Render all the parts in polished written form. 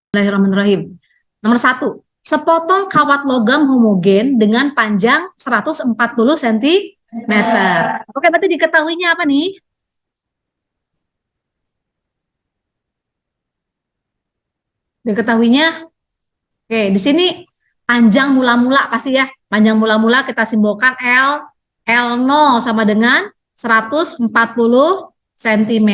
Bismillahirrahmanirrahim. Nomor 1, sepotong kawat logam homogen dengan panjang 140 cm. Oke, berarti diketahuinya apa nih? Diketahuinya, oke, di sini panjang mula-mula pasti ya. Panjang mula-mula kita simbolkan L. L0 sama dengan 140 cm.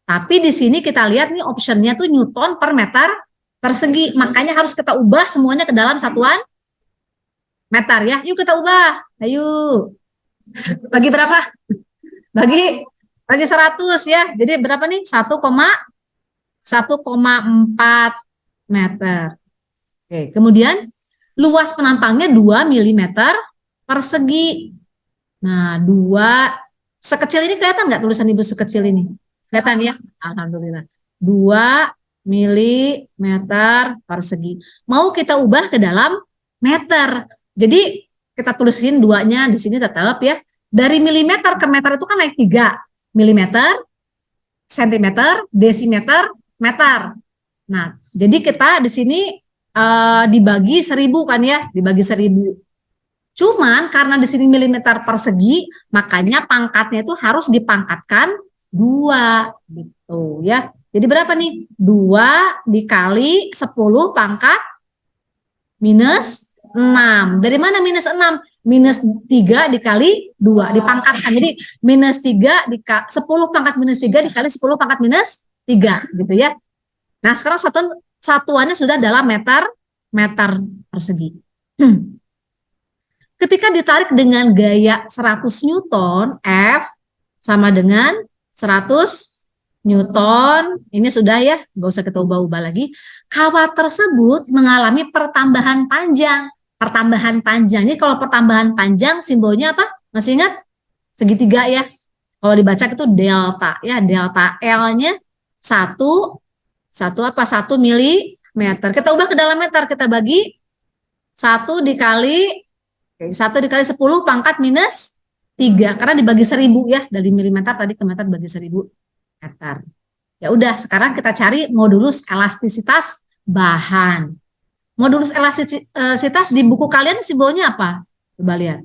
Tapi di sini kita lihat nih optionnya tuh Newton per meter persegi. Makanya harus kita ubah semuanya ke dalam satuan meter ya. Yuk kita ubah. Ayo. Bagi berapa? Bagi 100 ya. Jadi berapa nih? 1,4 meter. Oke, kemudian luas penampangnya 2 mm persegi. Nah, 2 sekecil ini kelihatan nggak tulisan Ibu sekecil ini? Kelihatan ya? Alhamdulillah. 2 mm persegi. Mau kita ubah ke dalam meter. Jadi kita tulisin 2-nya di sini tetap ya. Dari milimeter ke meter itu kan naik 3. Milimeter, sentimeter, desimeter, meter. Nah, jadi kita di sini dibagi 1000 kan ya, dibagi 1000. Cuman karena di sini milimeter persegi, makanya pangkatnya itu harus dipangkatkan 2 gitu ya. Jadi berapa nih? 2 dikali 10 pangkat minus 6. Dari mana minus 6? Minus 3 dikali 2 dipangkatkan. Jadi minus 3 dikali 10 pangkat minus 3 dikali 10 pangkat minus 3 gitu ya. Nah, sekarang satuannya sudah dalam meter persegi. Ketika ditarik dengan gaya 100 Newton, F sama dengan 100 Newton, ini sudah ya, nggak usah kita ubah-ubah lagi. Kawat tersebut mengalami pertambahan panjang. Pertambahan panjang, ini kalau pertambahan panjang simbolnya apa? Masih ingat? Segitiga ya. Kalau dibaca itu delta ya, delta L-nya 1 milimeter. Kita ubah ke dalam meter, kita bagi 1 dikali 10 pangkat minus 3 karena dibagi 1000 ya, dari milimeter tadi ke meter bagi 1000 meter. Ya udah, sekarang kita cari modulus elastisitas bahan. Modulus elastisitas di buku kalian simbolnya apa? Coba lihat.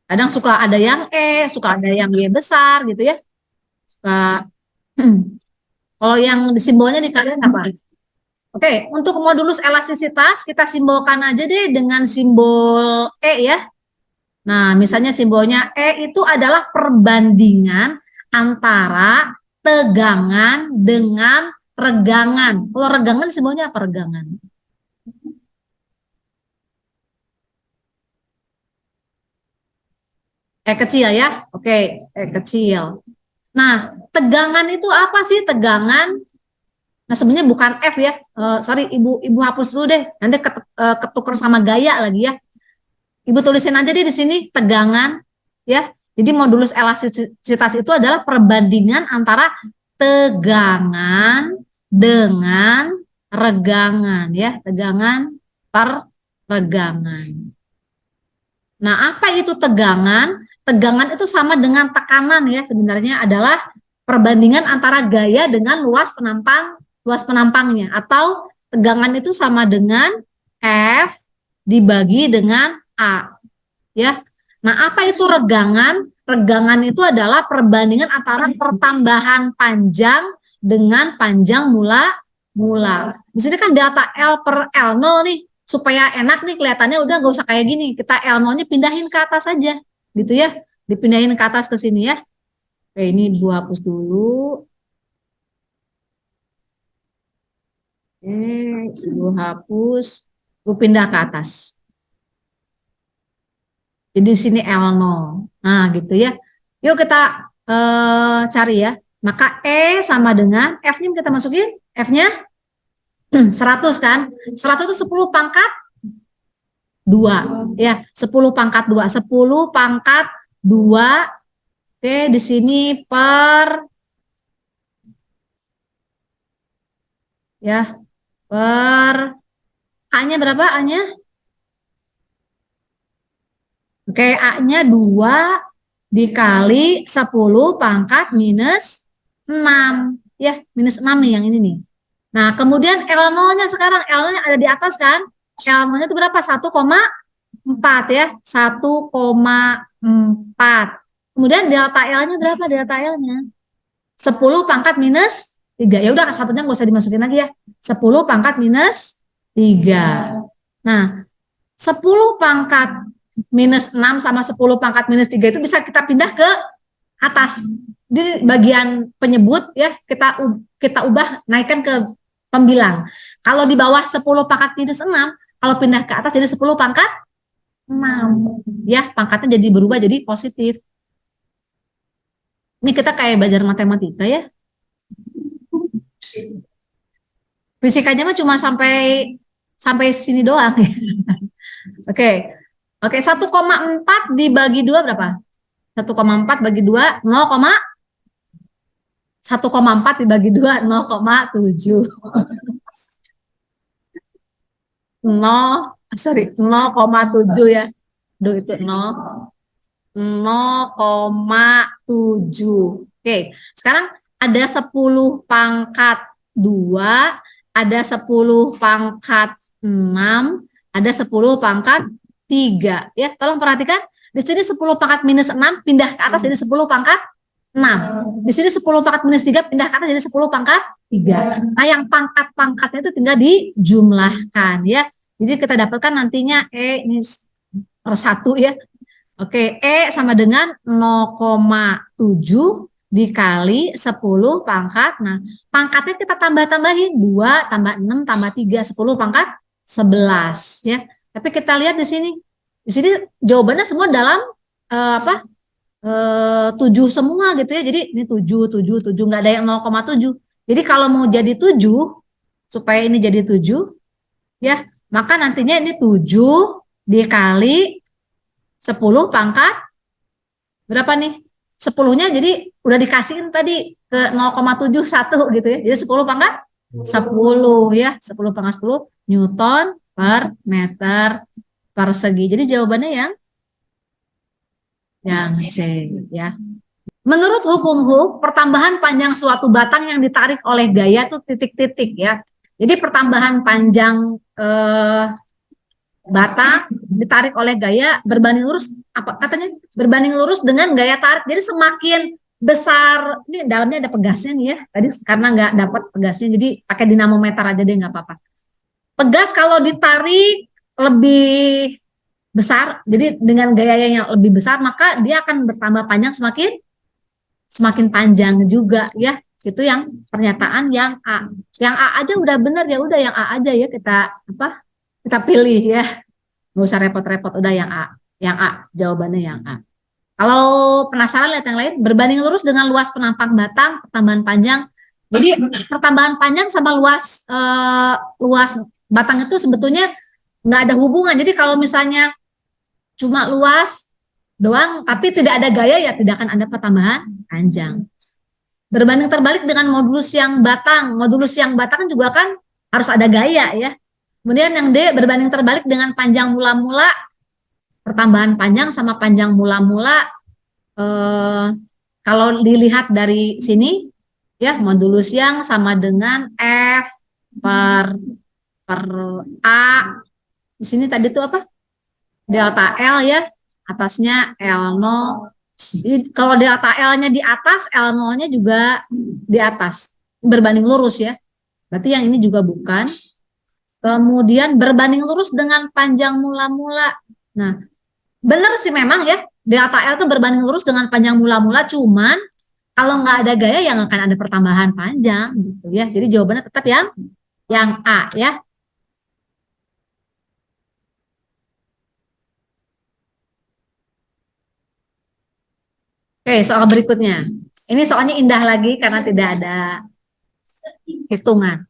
Kadang suka ada yang E, suka ada yang Y besar gitu ya. Suka kalau yang simbolnya di kalian apa? Oke, untuk modulus elastisitas kita simbolkan aja deh dengan simbol E ya. Nah, misalnya simbolnya E itu adalah perbandingan antara tegangan dengan regangan. Kalau regangan simbolnya apa regangan? E kecil ya. Oke, E kecil. Nah, tegangan itu apa sih tegangan? Nah, sebenarnya bukan F ya. Sorry, Ibu hapus dulu deh. Nanti ketuker sama gaya lagi ya. Ibu tulisin aja deh di sini tegangan ya. Jadi modulus elastisitas itu adalah perbandingan antara tegangan dengan regangan ya, tegangan per regangan. Nah, apa itu tegangan? Tegangan itu sama dengan tekanan ya, sebenarnya adalah perbandingan antara gaya dengan luas penampangnya, atau tegangan itu sama dengan F dibagi dengan A ya. Nah, apa itu regangan? Regangan itu adalah perbandingan antara pertambahan panjang dengan panjang mula. Di sini kan data L per L0 nih, supaya enak nih kelihatannya, udah nggak usah kayak gini. Kita L0-nya pindahin ke atas aja, gitu ya. Dipindahin ke atas ke sini ya. Oke, ini gua hapus dulu. Ibu hapus, gue pindah ke atas. Jadi di sini L0. Nah, gitu ya. Yuk kita cari ya. Maka E sama dengan F-nya kita masukin. F-nya 100 kan. 100 itu 10 pangkat 2. Ya, 10 pangkat 2. 10 pangkat 2. Oke, di sini per ya, per A-nya berapa A-nya? Oke, A-nya 2 dikali 10 pangkat minus 6. ya, minus 6 nih yang ini nih. Nah, kemudian L0-nya sekarang, L0-nya ada di atas kan? L0-nya itu berapa? 1,4 ya, 1,4. Kemudian delta L-nya berapa? Delta L-nya 10 pangkat minus 3. Ya udah, satunya nggak usah dimasukin lagi ya. 10 pangkat minus 3. Nah, 10 pangkat minus 6 sama 10 pangkat minus 3 itu bisa kita pindah ke atas. Di bagian penyebut ya, kita ubah, naikkan ke pembilang. Kalau di bawah 10 pangkat minus 6, kalau pindah ke atas jadi 10 pangkat 6. Ya, pangkatnya jadi berubah jadi positif. Ini kita kayak belajar matematika ya. Fisikanya mah cuma sampai sini doang. Oke. Oke, 1,4 dibagi 2 berapa? 1,4 bagi 2 1,4 dibagi 2 0,7. 0,7 ya. Duh, itu 0,7. Oke, sekarang ada 10 pangkat 2, ada 10 pangkat 6, ada 10 pangkat 3. Ya, tolong perhatikan. Di sini 10 pangkat minus 6 pindah ke atas jadi 10 pangkat 6. Di sini 10 pangkat minus 3 pindah ke atas jadi 10 pangkat 3. Nah, yang pangkat-pangkatnya itu tinggal dijumlahkan ya. Jadi kita dapatkan nantinya ini per 1 ya. Oke, sama dengan 0,7 dikali 10 pangkat. Nah, pangkatnya kita tambah-tambahin. 2 tambah 6 tambah 3, 10 pangkat 11 ya. Tapi kita lihat di sini. Di sini jawabannya semua dalam 7 semua gitu ya. Jadi ini 7, 7, 7, nggak ada yang 0,7. Jadi kalau mau jadi 7, supaya ini jadi 7, ya, maka nantinya ini 7 dikali 10 pangkat berapa nih? 10-nya jadi udah dikasihin tadi ke 0,71 gitu ya. Jadi 10 pangkat 10 ya. 10 pangkat 10 Newton per meter persegi. Jadi jawabannya yang C ya. Menurut hukum Hooke, pertambahan panjang suatu batang yang ditarik oleh gaya itu titik-titik ya. Jadi pertambahan panjang batang ditarik oleh gaya berbanding lurus, apa katanya, berbanding lurus dengan gaya tarik. Jadi semakin besar, ini dalamnya ada pegasnya nih ya. Tadi karena nggak dapat pegasnya, jadi pakai dinamometer aja deh, nggak apa-apa. Pegas kalau ditarik lebih besar, jadi dengan gaya yang lebih besar, maka dia akan bertambah panjang semakin panjang juga ya. Itu yang pernyataan yang A. Yang A aja udah benar, ya udah yang A aja ya, kita pilih ya. Nggak usah repot-repot, udah yang A. Yang A, jawabannya yang A. Kalau penasaran lihat yang lain, berbanding lurus dengan luas penampang batang, pertambahan panjang. Jadi pertambahan panjang sama luas batang itu sebetulnya nggak ada hubungan. Jadi kalau misalnya cuma luas doang, tapi tidak ada gaya, ya tidak akan ada pertambahan panjang. Berbanding terbalik dengan modulus yang batang. Modulus yang batang juga kan harus ada gaya ya. Kemudian yang D, berbanding terbalik dengan panjang mula-mula. Pertambahan panjang sama panjang mula-mula. Kalau dilihat dari sini, ya modulus yang sama dengan F per A. Di sini tadi itu apa? Delta L ya. Atasnya L0. Jadi kalau delta L-nya di atas, L0-nya juga di atas. Berbanding lurus ya. Berarti yang ini juga bukan. Kemudian berbanding lurus dengan panjang mula-mula. Nah, benar sih memang ya, delta L itu berbanding lurus dengan panjang mula-mula, cuman kalau nggak ada gaya yang akan ada pertambahan panjang gitu ya. Jadi jawabannya tetap yang A ya. Oke, soal berikutnya. Ini soalnya indah lagi karena tidak ada hitungan.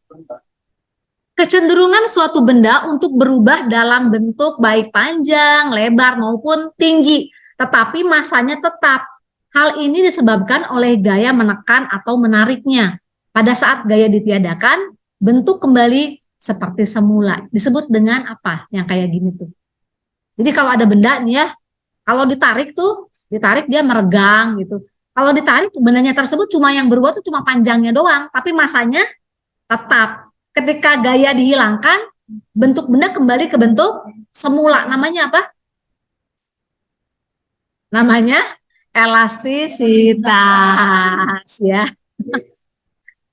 Kecenderungan suatu benda untuk berubah dalam bentuk baik panjang, lebar maupun tinggi, tetapi masanya tetap. Hal ini disebabkan oleh gaya menekan atau menariknya. Pada saat gaya ditiadakan, bentuk kembali seperti semula. Disebut dengan apa? Yang kayak gini tuh. Jadi kalau ada benda nih ya, kalau ditarik dia meregang gitu. Kalau ditarik bendanya tersebut cuma yang berubah tuh cuma panjangnya doang, tapi masanya tetap. Ketika gaya dihilangkan, bentuk benda kembali ke bentuk semula. Namanya apa? Namanya elastisitas ya.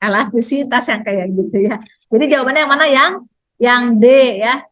Elastisitas yang kayak gitu ya. Jadi jawabannya yang mana, yang D ya.